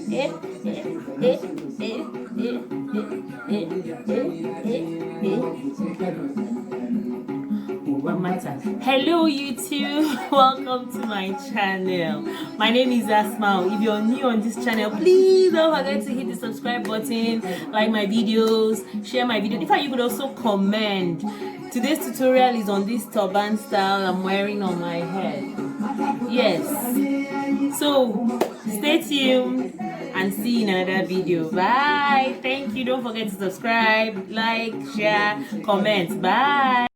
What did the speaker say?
Hello YouTube, welcome to my channel. My name is Asmau. If you're new on this channel, please don't forget to hit the subscribe button, like my videos, share my video. In fact, you could also comment. Today's tutorial is on this turban style I'm wearing on my head. Yes, so stay tuned and see you in another video. Bye. Thank you. Don't forget to subscribe, like, share, comment. Bye.